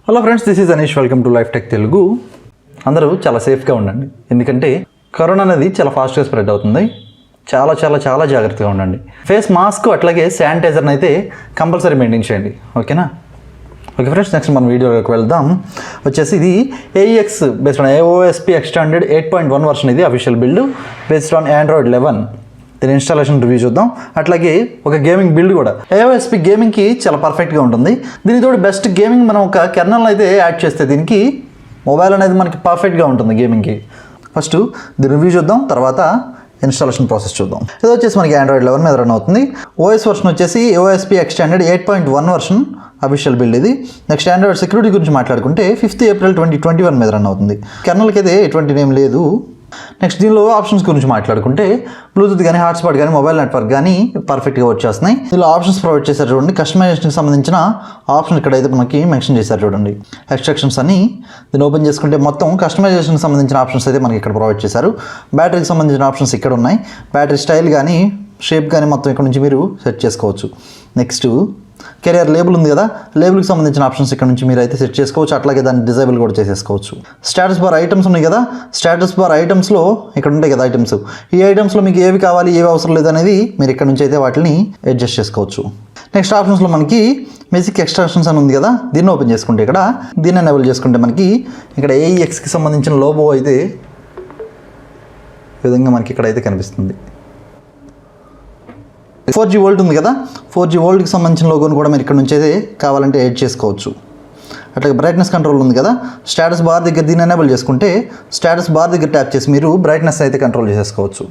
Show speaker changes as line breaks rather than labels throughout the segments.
Hello friends, this is Anish. Welcome to life tech Telugu. అందరూ చాలా సేఫ్గా ఉండండి, ఎందుకంటే కరోనా అనేది చాలా ఫాస్ట్గా స్ప్రెడ్ అవుతుంది. చాలా చాలా చాలా జాగ్రత్తగా ఉండండి. ఫేస్ మాస్క్ అట్లాగే శానిటైజర్ని అయితే కంపల్సరీ మెయింటైన్ చేయండి, ఓకేనా? ఓకే ఫ్రెండ్స్, నెక్స్ట్ మనం వీడియోలోకి వెళ్దాం. వచ్చేసి ఇది AEX based on AOSP extended 8.1 version. ఇది official build based on Android 11. దీని ఇన్స్టాలేషన్ రివ్యూ చూద్దాం. అట్లాగే ఒక గేమింగ్ బిల్డ్ కూడా. AOSP గేమింగ్కి చాలా పర్ఫెక్ట్గా ఉంటుంది. దీనితో బెస్ట్ గేమింగ్ మనం ఒక కెర్నల్ అయితే యాడ్ చేస్తే దీనికి మొబైల్ అనేది మనకి పర్ఫెక్ట్గా ఉంటుంది గేమింగ్కి. ఫస్ట్ దీని రివ్యూ చూద్దాం, తర్వాత ఇన్స్టాలేషన్ ప్రాసెస్ చూద్దాం. ఇది వచ్చేసి మనకి Android 11 మీద రన్ అవుతుంది. OS వర్షన్ వచ్చేసి AOSP extended 8.1 version official build ఇది. నెక్స్ట్ ఆండ్రాయిడ్ సెక్యూరిటీ గురించి మాట్లాడుకుంటే 5th April 2021 మీద రన్ అవుతుంది. కెర్నల్కి అయితే ఎటువంటి నేమ్ లేదు. నెక్స్ట్ దీనిలో ఆప్షన్స్ గురించి మాట్లాడుకుంటే బ్లూటూత్ కానీ హాట్స్పాట్ కానీ మొబైల్ నెట్వర్క్ కానీ పర్ఫెక్ట్గా వచ్చేస్తున్నాయి. దీనిలో ఆప్షన్స్ ప్రొవైడ్ చేశారు చూడండి. కస్టమైజేషన్కి సంబంధించిన ఆప్షన్ ఇక్కడైతే మనకి మెన్షన్ చేశారు చూడండి. ఎక్స్ట్రాక్షన్స్ అని దీన్ని ఓపెన్ చేసుకుంటే మొత్తం కస్టమైజేషన్కి సంబంధించిన ఆప్షన్స్ అయితే మనకి ఇక్కడ ప్రొవైడ్ చేశారు. బ్యాటరీకి సంబంధించిన ఆప్షన్స్ ఇక్కడ ఉన్నాయి. బ్యాటరీ స్టైల్ కానీ షేప్ కానీ మొత్తం ఇక్కడ నుంచి మీరు సెట్ చేసుకోవచ్చు. నెక్స్ట్ కెరియర్ లేబుల్ ఉంది కదా, లేబుల్కి సంబంధించిన ఆప్షన్స్ ఇక్కడ నుంచి మీరు అయితే సెట్ చేసుకోవచ్చు. అట్లాగే దాన్ని డిజేబుల్ కూడా చేసేసుకోవచ్చు. స్టేటస్ బార్ ఐటమ్స్ ఉన్నాయి కదా, స్టేటస్ బార్ ఐటమ్స్లో ఇక్కడ ఉంటాయి కదా ఐటమ్స్. ఈ ఐటమ్స్లో మీకు ఏవి కావాలి ఏవి అవసరం లేదనేది మీరు ఇక్కడ నుంచి అయితే వాటిని అడ్జస్ట్ చేసుకోవచ్చు. నెక్స్ట్ ఆప్షన్స్లో మనకి బేసిక్ ఎక్స్ట్రాక్షన్స్ అని ఉంది కదా, దీన్ని ఓపెన్ చేసుకుంటే ఇక్కడ దీన్ని ఎనేబుల్ చేసుకుంటే మనకి ఇక్కడ AEXకి సంబంధించిన లోగో అయితే ఈ విధంగా మనకి ఇక్కడ అయితే కనిపిస్తుంది. 4G వోల్ట్ ఉంది కదా, 4G వోల్ట్కి సంబంధించిన లోగోని కూడా మీరు ఇక్కడ నుంచి అయితే కావాలంటే యాడ్ చేసుకోవచ్చు. అట్లాగే బ్రైట్నెస్ కంట్రోల్ ఉంది కదా, స్టేటస్ బార్ దగ్గర దీన్ని ఎనేబుల్ చేసుకుంటే స్టేటస్ బార్ దగ్గర ట్యాప్ చేసి మీరు బ్రైట్నెస్ అయితే కంట్రోల్ చేసేసుకోవచ్చు.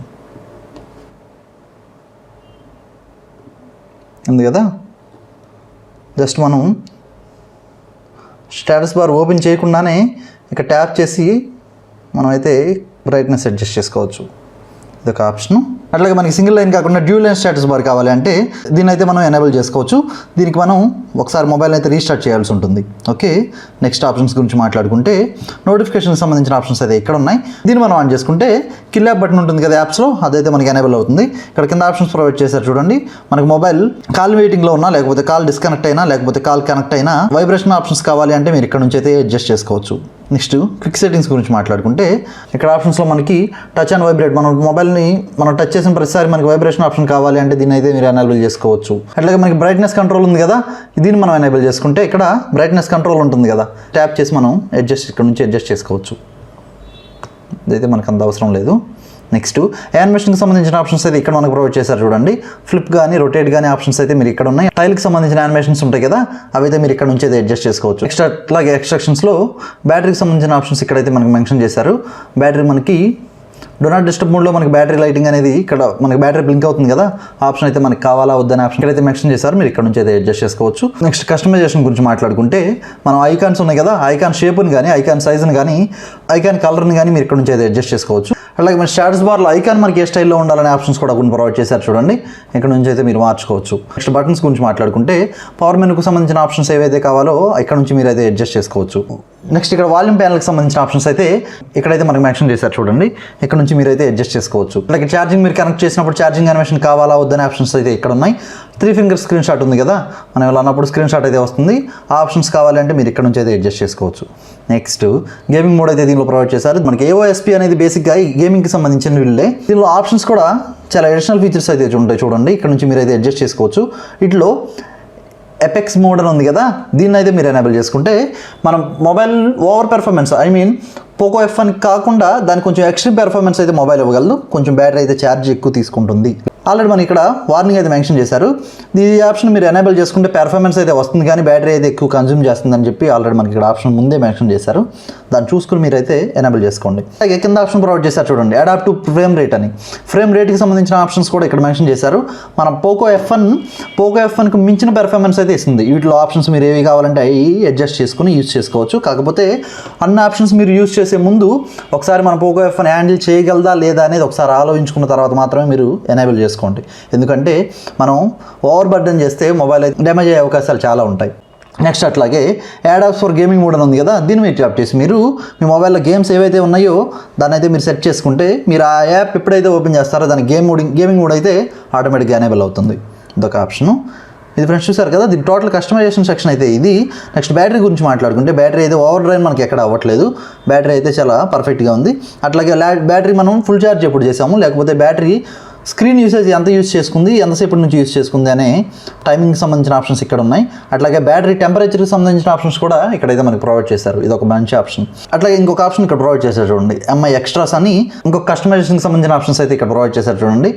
ఉంది కదా, జస్ట్ మనం స్టేటస్ బార్ ఓపెన్ చేయకుండానే ఇక్కడ ట్యాప్ చేసి మనం అయితే బ్రైట్నెస్ అడ్జస్ట్ చేసుకోవచ్చు. ఇదొక ఆప్షను. అట్లాగే మనకి సింగిల్ లైన్ కాకుండా డ్యూల్ లైన్ స్టేటస్ బార్ కావాలి అంటే దీన్ని అయితే మనం ఎనేబుల్ చేసుకోవచ్చు. దీనికి మనం ఒకసారి మొబైల్ అయితే రీస్టార్ట్ చేయాల్సి ఉంటుంది. ఓకే, నెక్స్ట్ ఆప్షన్స్ గురించి మాట్లాడుకుంటే నోటిఫికేషన్కి సంబంధించిన ఆప్షన్స్ అయితే ఇక్కడ ఉన్నాయి. దీన్ని మనం ఆన్ చేసుకుంటే కిల్ యాప్ బటన్ ఉంటుంది కదా యాప్స్లో, అదైతే మనకి ఎనేబుల్ అవుతుంది. ఇక్కడ కింద ఆప్షన్స్ ప్రొవైడ్ చేశారు చూడండి. మనకి మొబైల్ కాల్ వెయిటింగ్లో ఉన్నా, లేకపోతే కాల్ డిస్కనెక్ట్ అయినా, లేకపోతే కాల్ కనెక్ట్ అయినా వైబ్రేషన్ ఆప్షన్స్ కావాలి అంటే మీరు ఇక్కడ నుంచి అయితే అడ్జస్ట్ చేసుకోవచ్చు. నెక్స్ట్ క్విక్ సెట్టింగ్స్ గురించి మాట్లాడుకుంటే ఇక్కడ ఆప్షన్స్లో మనకి టచ్ అండ్ వైబ్రేట్, మన మొబైల్ని మనం టచ్ చేసిన ప్రతిసారి మనకి వైబ్రేషన్ ఆప్షన్ కావాలి అంటే దీన్ని అయితే మీరు ఎనేబుల్ చేసుకోవచ్చు. అట్లాగే మనకి బ్రైట్నెస్ కంట్రోల్ ఉంది కదా, దీన్ని మనం ఎనేబుల్ చేసుకుంటే ఇక్కడ బ్రైట్నెస్ కంట్రోల్ ఉంటుంది కదా, ట్యాప్ చేసి మనం ఇక్కడ నుంచి అడ్జస్ట్ చేసుకోవచ్చు. ఇదైతే మనకు అంత అవసరం లేదు. నెక్స్ట్ యానిమేషన్కి సంబంధించిన ఆప్షన్స్ అయితే ఇక్కడ మనకు ప్రొవైడ్ చేశారు చూడండి. ఫ్లిప్ కానీ రొటేట్ కానీ ఆప్షన్స్ అయితే మీరు ఇక్కడ ఉన్నాయి. టైల్కి సంబంధించిన యానిమేషన్స్ ఉంటాయి కదా, అవి అయితే మీరు ఇక్కడ నుంచి అయితే అడ్జస్ట్ చేసుకోవచ్చు. నెక్స్ట్ అట్లాగే ఎక్స్ట్రాక్షన్స్లో బ్యాటరీకి సంబంధించిన ఆప్షన్స్ ఇక్కడైతే మనకి మెన్షన్ చేశారు. బ్యాటరీ మనకి డో నాట్ డిస్టర్బ్ మోడ్లో మనకి బ్యాటరీ లైటింగ్ అనేది ఇక్కడ మనకి బ్యాటరీ బ్లింక్ అవుతుంది కదా, ఆప్షన్ అయితే మనకి కావాలా వద్దనే ఆప్షన్ ఇక్కడైతే మెన్షన్ చేశారు. మీరు ఇక్కడ నుంచి అయితే అడ్జస్ట్ చేసుకోవచ్చు. నెక్స్ట్ కస్టమైజేషన్ గురించి మాట్లాడుకుంటే మనం ఐకాన్స్ ఉన్నాయి కదా, ఐకాన్ షేప్ని కానీ ఐకాన్ సైజ్ని కానీ ఐకాన్ కలర్ని కానీ మీరు ఇక్కడ నుంచి అయితే అడ్జస్ట్ చేసుకోవచ్చు. అలాగే మన స్టేటస్ బార్లో ఐకాన్ మనకి ఏ స్టైల్లో ఉండాలనే ఆప్షన్స్ కూడా కొన్ని ప్రొవైడ్ చేశారు చూడండి. ఇక్కడ నుంచి అయితే మీరు మార్చుకోవచ్చు. నెక్స్ట్ బటన్స్ గురించి మాట్లాడుకుంటే పవర్ మెనూకి సంబంధించిన ఆప్షన్స్ ఏవైతే కావాలో ఇక్కడ నుంచి మీరు అయితే అడ్జస్ట్ చేసుకోవచ్చు. నెక్స్ట్ ఇక్కడ వాల్యూమ్ ప్యానల్కి సంబంధించిన ఆప్షన్స్ అయితే ఇక్కడైతే మనకి మెన్షన్ చేశారు చూడండి. ఇక్కడ నుంచి మీరు అయితే అడ్జస్ట్ చేసుకోవచ్చు. అలాగే ఛార్జింగ్ మీరు కనెక్ట్ చేసినప్పుడు ఛార్జింగ్ యానిమేషన్ కావాలా వద్దనే ఆప్షన్స్ అయితే ఇక్కడ ఉన్నాయి. 3 ఫింగర్ స్క్రీన్ షాట్ ఉంది కదా, మనం ఇలా అన్నప్పుడు స్క్రీన్ షాట్ అయితే వస్తుంది. ఆ ఆప్షన్స్ కావాలంటే మీరు ఇక్కడ నుంచి అయితే అడ్జస్ట్ చేసుకోవచ్చు. నెక్స్ట్ గేమింగ్ మోడ్ అయితే దీనిలో ప్రొవైడ్ చేశారు. మనకి AOSP అనేది బేసిక్గా ఈ గేమింగ్కి సంబంధించిన వీళ్ళే. దీనిలో ఆప్షన్స్ కూడా చాలా అడిషనల్ ఫీచర్స్ అయితే ఉంటాయి చూడండి. ఇక్కడ నుంచి మీరు అయితే అడ్జస్ట్ చేసుకోవచ్చు. ఇట్లో ఎపెక్స్ మోడ్ అని ఉంది కదా, దీన్ని అయితే మీరు ఎనేబుల్ చేసుకుంటే మనం mobile over performance POCO F1 కాకుండా దానికి కొంచెం ఎక్స్ట్రీమ్ పెర్ఫార్మెన్స్ అయితే మొబైల్ ఇవ్వగలదు. కొంచెం బ్యాటరీ అయితే ఛార్జ్ ఎక్కువ తీసుకుంటుంది. ఆల్రెడీ మనకి ఇక్కడ వార్నింగ్ అయితే మెన్షన్ చేశారు. ఈ ఆప్షన్ మీరు ఎనేబుల్ చేసుకుంటే పెర్ఫార్మెన్స్ అయితే వస్తుంది కానీ బ్యాటరీ అయితే ఎక్కువ కన్జ్యూమ్ చేస్తుందని చెప్పి ఆల్రెడీ మనకి ఇక్కడ ఆప్షన్ ముందే మెన్షన్ చేశారు. దాన్ని చూసుకుని మీరు అయితే ఎనేబుల్ చేసుకోండి. అలాగే కింద ఆప్షన్ ప్రొవైడ్ చేశారు చూడండి, అడాప్ట్ టు ఫ్రేమ్ రేట్ అని. ఫ్రేమ్ రేట్కి సంబంధించిన ఆప్షన్స్ కూడా ఇక్కడ మెన్షన్ చేశారు. మనం POCO F1కి మించిన పెర్ఫార్మెన్స్ అయితే ఇస్తుంది. వీటిలో ఆప్షన్స్ మీరు ఏవి కావాలంటే అవి అడ్జస్ట్ చేసుకుని యూజ్ చేసుకోవచ్చు. కాకపోతే అన్ని ఆప్షన్స్ మీరు యూజ్ చేసే ముందు ఒకసారి మన POCO F1 హ్యాండిల్ చేయగలదా లేదా అనేది ఒకసారి ఆలోచించుకున్న తర్వాత మాత్రమే మీరు ఎనేబుల్ చేసుకోండి. ఎందుకంటే మనం ఓవర్ బర్డెన్ చేస్తే మొబైల్ అయితే డ్యామేజ్ అయ్యే అవకాశాలు చాలా ఉంటాయి. నెక్స్ట్ అట్లాగే add apps for gaming mode అని ఉంది కదా, దీన్ని మీరు ట్యాప్ చేసి మీరు మీ మొబైల్లో గేమ్స్ ఏవైతే ఉన్నాయో దాన్ని అయితే మీరు సెట్ చేసుకుంటే మీరు ఆ యాప్ ఎప్పుడైతే ఓపెన్ చేస్తారో దాని గేమింగ్ మోడ్ అయితే ఆటోమేటిక్గా ఎనేబుల్ అవుతుంది. ఇదొక ఆప్షను. ఇది ఫ్రెండ్స్ చూసారు కదా, దీని టోటల్ కస్టమైజేషన్ సెక్షన్ అయితే ఇది. నెక్స్ట్ బ్యాటరీ గురించి మాట్లాడుకుంటే బ్యాటరీ అయితే ఓవర్ డ్రైవ్ మనకి ఎక్కడ అవ్వట్లేదు, బ్యాటరీ అయితే చాలా పర్ఫెక్ట్గా ఉంది. అట్లాగే బ్యాటరీ మనం ఫుల్ ఛార్జ్ ఎప్పుడు చేసాము, లేకపోతే బ్యాటరీ స్క్రీన్ యూసేజ్ ఎంత యూస్ చేసుకుంది, ఎంతసేపటి నుంచి యూస్ చేసుకుంది అనే టైమింగ్కి సంబంధించిన ఆప్షన్స్ ఇక్కడ ఉన్నాయి. అట్లాగే బ్యాటరీ టెంపరేచర్కి సంబంధించిన ఆప్షన్స్ కూడా ఇక్కడైతే మనకి ప్రొవైడ్ చేశారు, ఇది ఒక మంచి ఆప్షన్. అట్లాగే ఇంకొక ఆప్షన్ ఇక్కడ ప్రొవైడ్ చేశారు చూడండి, ఎంఐ ఎక్స్ట్రాస్ అని ఇంకొక కస్టమైజేషన్కి సంబంధించిన ఆప్షన్స్ అయితే ఇక్కడ ప్రొవైడ్ చేశారు చూడండి.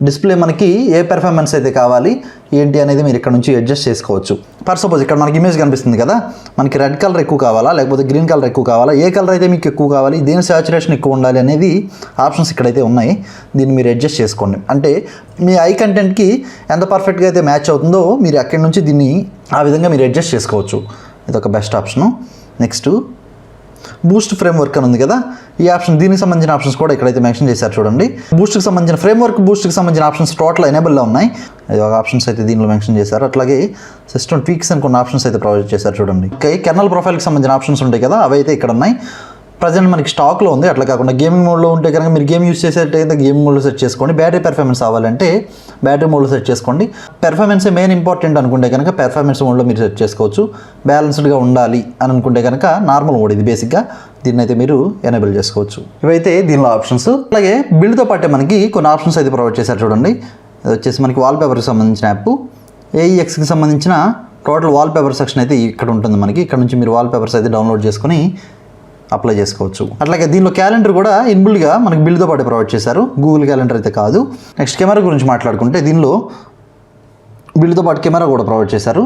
డిస్ప్లే మనకి ఏ పెర్ఫార్మెన్స్ అయితే కావాలి ఏంటి అనేది మీరు ఇక్కడ నుంచి అడ్జస్ట్ చేసుకోవచ్చు. ఫర్ సపోజ్ ఇక్కడ మనకి ఇమేజ్ కనిపిస్తుంది కదా, మనకి రెడ్ కలర్ ఎక్కువ కావాలా లేకపోతే గ్రీన్ కలర్ ఎక్కువ కావాలా, ఏ కలర్ అయితే మీకు ఎక్కువ కావాలి, దేని సాచురేషన్ ఎక్కువ ఉండాలి అనేది ఆప్షన్స్ ఇక్కడైతే ఉన్నాయి. దీన్ని మీరు అడ్జస్ట్ చేసుకోండి. అంటే మీ ఐ కంటెంట్కి ఎంత పర్ఫెక్ట్గా అయితే మ్యాచ్ అవుతుందో మీరు అక్కడి నుంచి దీన్ని ఆ విధంగా మీరు అడ్జస్ట్ చేసుకోవచ్చు. ఇది ఒక best option. Next Boost framework అని ఉంది కదా, ఈ ఆప్షన్, దీనికి సంబంధించిన ఆప్షన్స్ కూడా ఇక్కడైతే మెన్షన్ చేశారు చూడండి. బూస్ట్కి సంబంధించిన ఫ్రేమ్వర్క్, బూస్ట్కి సంబంధించిన ఆప్షన్స్ టోటల్ ఎనేబుల్లో ఉన్నాయి. ఇది ఒక ఆప్షన్స్ అయితే దీనిలో మెన్షన్ చేశారు. అట్లాగే సిస్టమ్ ట్వీక్స్ అని కొన్ని ఆప్షన్స్ అయితే ప్రొవైడ్ చేశారు చూడండి. కెర్నల్ ప్రొఫైల్కి సంబంధించిన ఆప్షన్స్ ఉంటాయి కదా, అవి అయితే ఇక్కడ ఉన్నాయి. ప్రజెంట్ మనకి స్టాక్లో ఉంది. అట్లా కాకుండా గేమింగ్ మోడ్లో ఉంటే కనుక మీరు గేమ్ యూస్ చేసేటైతే గేమింగ్ మోడ్లో సెట్ చేసుకోండి. బ్యాటరీ పెర్ఫార్మెన్స్ అవ్వాలంటే బ్యాటరీ మోడ్లో సెట్ చేసుకోండి. పెర్ఫార్మెన్సే మెయిన్ ఇంపార్టెంట్ అనుకుంటే కనుక పెర్ఫార్మెన్స్ మోడ్లో మీరు సెట్ చేసుకోవచ్చు. బ్యాలెన్స్డ్గా ఉండాలి అని అనుకుంటే కనుక నార్మల్ మోడ్ ఇది బేసిక్గా, దీన్ని అయితే మీరు ఎనేబుల్ చేసుకోవచ్చు. ఇవైతే దీనిలో ఆప్షన్స్. అలాగే బిల్డ్తో పాటే మనకి కొన్ని ఆప్షన్స్ అయితే ప్రొవైడ్ చేశారు చూడండి. ఇది వచ్చేసి మనకి వాల్పేపర్కి సంబంధించిన యాప్, AEXకి సంబంధించిన టోటల్ వాల్పేపర్ సెక్షన్ అయితే ఇక్కడ ఉంటుంది మనకి. ఇక్కడ నుంచి మీరు వాల్పేపర్స్ అయితే డౌన్లోడ్ చేసుకొని అప్లై చేసుకోవచ్చు. అట్లాగే దీనిలో క్యాలెండర్ కూడా ఇన్బుల్డ్గా మనకి బిల్డ్తో పాటు ప్రొవైడ్ చేశారు, గూగుల్ క్యాలెండర్ అయితే కాదు. నెక్స్ట్ కెమెరా గురించి మాట్లాడుకుంటే దీనిలో బిల్డ్తో పాటు కెమెరా కూడా ప్రొవైడ్ చేశారు.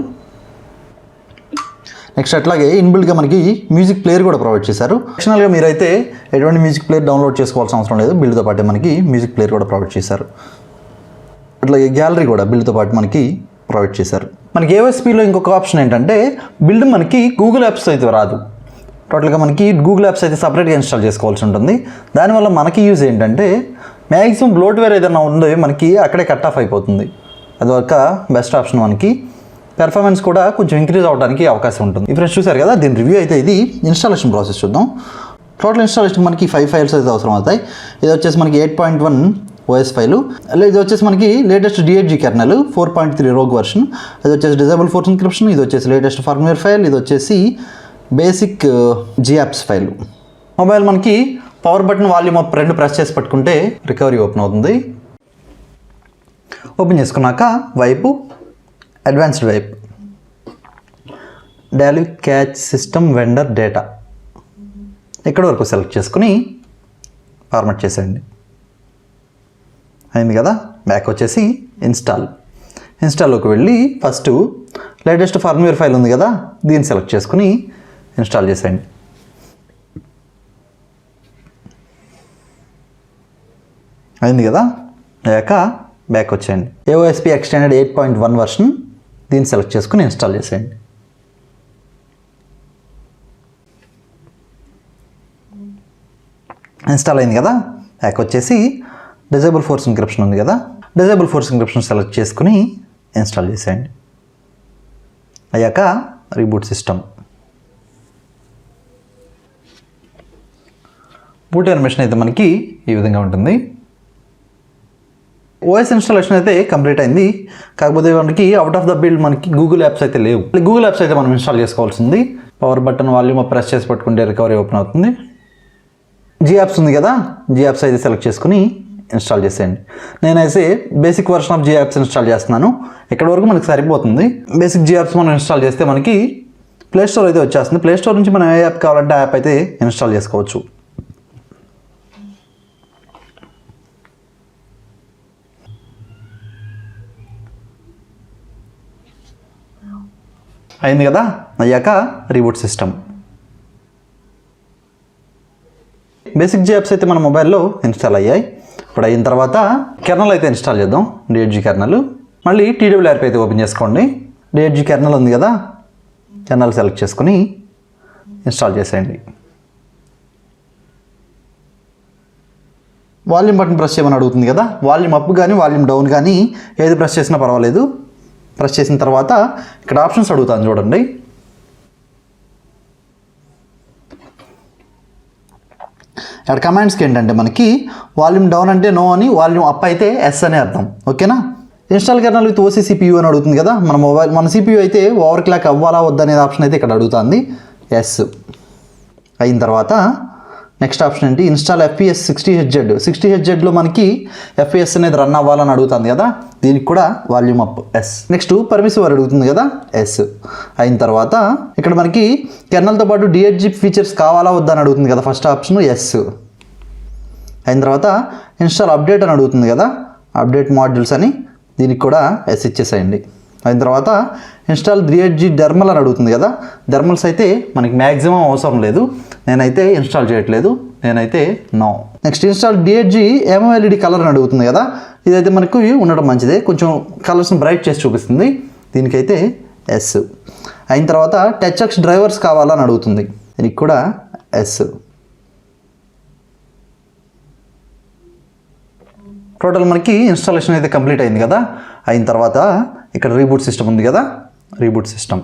నెక్స్ట్ అట్లాగే ఇన్బిల్డ్గా మనకి మ్యూజిక్ ప్లేయర్ కూడా ప్రొవైడ్ చేశారు. అడిషనల్గా మీరైతే ఎటువంటి మ్యూజిక్ ప్లేయర్ డౌన్లోడ్ చేసుకోవాల్సిన అవసరం లేదు, బిల్డ్తో పాటు మనకి మ్యూజిక్ ప్లేయర్ కూడా ప్రొవైడ్ చేశారు. అట్లాగే గ్యాలరీ కూడా బిల్డ్తో పాటు మనకి ప్రొవైడ్ చేశారు. మనకి AOSPలో ఇంకొక ఆప్షన్ ఏంటంటే బిల్డ్ మనకి గూగుల్ యాప్స్ అయితే రాదు, టోటల్గా మనకి గూగుల్ యాప్స్ అయితే సపరేట్గా ఇన్స్టాల్ చేసుకోవాల్సి ఉంటుంది. దానివల్ల మనకి యూజ్ ఏంటంటే మ్యాక్సిమం బ్లోట్వేర్ ఏదైనా ఉందో మనకి అక్కడే కట్ ఆఫ్ అయిపోతుంది. అది ఒక బెస్ట్ ఆప్షన్. మనకి పెర్ఫార్మెన్స్ కూడా కొంచెం ఇంక్రీజ్ అవ్వడానికి అవకాశం ఉంటుంది. ఈ ఫ్రెండ్స్ చూసారు కదా, దీని రివ్యూ అయితే ఇది. ఇన్స్టాలేషన్ ప్రాసెస్ చూద్దాం. టోటల్ ఇన్స్టాలేషన్ మనకి 5 ఫైల్స్ అయితే అవసరం అవుతాయి. ఇది వచ్చేసి మనకి 8.1 OS ఫైలు. ఇది వచ్చేసి మనకి latest D8G kernel 4.3 R.O.G version. ఇది వచ్చేసి డిజేబుల్ ఫోర్ ఎన్క్రిప్షన్. ఇది వచ్చేసి లేటెస్ట్ ఫర్మ్వేర్ ఫైల్. ఇది వచ్చేసి బేసిక్ GApps ఫైల్. మొబైల్ మనకి పవర్ బటన్, వాల్యూమ్ అప్ రెండు ప్రెస్ చేసి పట్టుకుంటే రికవరీ ఓపెన్ అవుతుంది. ఓపెన్ చేసుకున్నాక వైపు అడ్వాన్స్డ్ వైపు daily catch system vendor data ఇక్కడ వరకు సెలెక్ట్ చేసుకుని ఫార్మాట్ చేసేయండి. అయింది కదా. బ్యాక్ వచ్చేసి ఇన్స్టాల్లోకి వెళ్ళి ఫస్ట్ లేటెస్ట్ ఫర్మ్వేర్ ఫైల్ ఉంది కదా, దీన్ని సెలెక్ట్ చేసుకుని ఇన్స్టాల్ చేసేయండి. అయింది కదా. అయ్యాక బ్యాక్ వచ్చేయండి. AOSP ఎక్స్టెండెడ్ 8.1 వర్షన్, దీన్ని సెలెక్ట్ చేసుకుని ఇన్స్టాల్ చేసేయండి. ఇన్స్టాల్ అయింది కదా. బ్యాక్ వచ్చేసి డిజేబుల్ ఫోర్స్ ఎన్క్రిప్షన్ ఉంది కదా, డిజేబుల్ ఫోర్స్ ఎన్క్రిప్షన్ సెలెక్ట్ చేసుకుని ఇన్స్టాల్ చేసేయండి. అయ్యాక రీబూట్ సిస్టమ్. బూట్ అనిమేషన్ అయితే మనకి ఈ విధంగా ఉంటుంది. OS ఇన్స్టాలేషన్ అయితే కంప్లీట్ అయింది. కాకపోతే మనకి అవుట్ ఆఫ్ ద బిల్డ్ మనకి గూగుల్ యాప్స్ అయితే లేవు. గూగుల్ యాప్స్ అయితే మనం ఇన్స్టాల్ చేసుకోవాల్సింది. పవర్ బటన్, వాల్యూమ్ ప్రెస్ చేసి పట్టుకుంటే రికవరీ ఓపెన్ అవుతుంది. GApps ఉంది కదా, GApps అయితే సెలెక్ట్ చేసుకుని ఇన్స్టాల్ చేసేయండి. నేనైతే basic version of GApps install చేస్తున్నాను. ఇక్కడ వరకు మనకి సరిపోతుంది. బేసిక్ GApps మనం ఇన్స్టాల్ చేస్తే మనకి ప్లే స్టోర్ అయితే వచ్చేస్తుంది. ప్లే స్టోర్ నుంచి మనం ఏ యాప్ కావాలంటే ఆ యాప్ అయితే ఇన్స్టాల్ చేసుకోవచ్చు. అయింది కదా. అయ్యాక రీబూట్ సిస్టమ్. బేసిక్ GApps అయితే మన మొబైల్లో ఇన్స్టాల్ అయ్యాయి. ఇప్పుడు అయిన తర్వాత కెర్నల్ అయితే ఇన్స్టాల్ చేద్దాం. D8G kernel. మళ్ళీ TWRP అయితే ఓపెన్ చేసుకోండి. D8G కెర్నల్ ఉంది కదా, కెర్నల్ సెలెక్ట్ చేసుకుని ఇన్స్టాల్ చేసేయండి. వాల్యూమ్ బటన్ ప్రెస్ చేయమని అడుగుతుంది కదా, వాల్యూమ్ అప్ కానీ వాల్యూమ్ డౌన్ కానీ ఏది ప్రెస్ చేసినా పర్వాలేదు. ప్రెస్ చేసిన తర్వాత ఇక్కడ ఆప్షన్స్ అడుగుతాను చూడండి. ఇక్కడ కమాండ్స్కి ఏంటంటే మనకి వాల్యూమ్ డౌన్ అంటే నో అని, వాల్యూమ్ అప్ అయితే ఎస్ అని అర్థం. ఓకేనా. Install kernel with OC CPU అని అడుగుతుంది కదా, మన CPU అయితే ఓవర్ క్లాక్ అవ్వాలా వద్దా అనేది ఆప్షన్ అయితే ఇక్కడ అడుగుతుంది. ఎస్ అయిన తర్వాత నెక్స్ట్ ఆప్షన్ ఏంటి, ఇన్స్టాల్ FPS 60Hz. 60Hzలో మనకి FPS అనేది రన్ అవ్వాలని అడుగుతుంది కదా, దీనికి కూడా volume up. Yes. Next permissive అడుగుతుంది కదా, ఎస్. అయిన తర్వాత ఇక్కడ మనకి కెర్నల్తో పాటు D8G ఫీచర్స్ కావాలా వద్దా అని అడుగుతుంది కదా, ఫస్ట్ ఆప్షన్ ఎస్. అయిన తర్వాత ఇన్స్టాల్ అప్డేట్ అని అడుగుతుంది కదా, అప్డేట్ మాడ్యూల్స్ అని, దీనికి కూడా ఎస్ ఇచ్చేసేయండి. అయిన తర్వాత ఇన్స్టాల్ D8G డెర్మల్ అని అడుగుతుంది కదా, డెర్మల్స్ అయితే మనకి మ్యాక్సిమం అవసరం లేదు, నేనైతే ఇన్స్టాల్ చేయట్లేదు, నేనైతే no. Next install D8G AMOLED colour అని అడుగుతుంది కదా, ఇదైతే మనకు ఉండడం మంచిదే, కొంచెం కలర్స్ని బ్రైట్ చేసి చూపిస్తుంది, దీనికైతే ఎస్. అయిన తర్వాత టచ్X డ్రైవర్స్ కావాలని అడుగుతుంది, దీనికి కూడా ఎస్. టోటల్ మనకి ఇన్స్టాలేషన్ అయితే కంప్లీట్ అయింది కదా. అయిన తర్వాత ఇక్కడ రీబూట్ సిస్టమ్ ఉంది కదా, రీబూట్ సిస్టమ్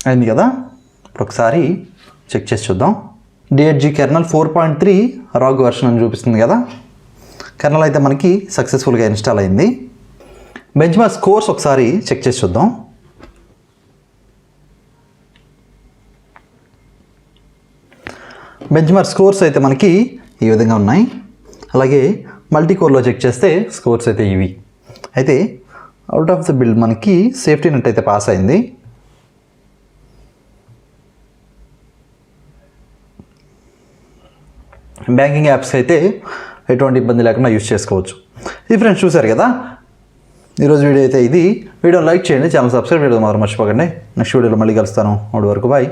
అయింది కదా. ఇప్పుడు ఒకసారి చెక్ చేసి చూద్దాం. D8G కెర్నల్ 4.3 R.O.G వెర్షన్ అని చూపిస్తుంది కదా, కెర్నల్ అయితే మనకి సక్సెస్ఫుల్గా ఇన్స్టాల్ అయింది. బెంచ్మార్క్ స్కోర్స్ ఒకసారి చెక్ చేసి చూద్దాం. బెంచ్మార్క్ స్కోర్స్ అయితే మనకి ఈ విధంగా ఉన్నాయి. అలాగే మల్టీ కోర్లో చెక్ చేస్తే స్కోర్స్ అయితే ఇవి. అయితే అవుట్ ఆఫ్ ద బిల్డ్ మనకి సేఫ్టీ నెట్ అయితే పాస్ అయింది. బ్యాంకింగ్ యాప్స్ అయితే ఎటువంటి ఇబ్బంది లేకుండా యూజ్ చేసుకోవచ్చు. ఇది ఫ్రెండ్స్ చూసారు కదా, ఈరోజు వీడియో అయితే ఇది. వీడియో లైక్ చేయండి, ఛానల్ సబ్స్క్రైబ్ చేయడం మాత్రం మర్చిపోకండి. నెక్స్ట్ వీడియోలో మళ్ళీ కలుస్తాను, అప్పటి వరకు బాయ్.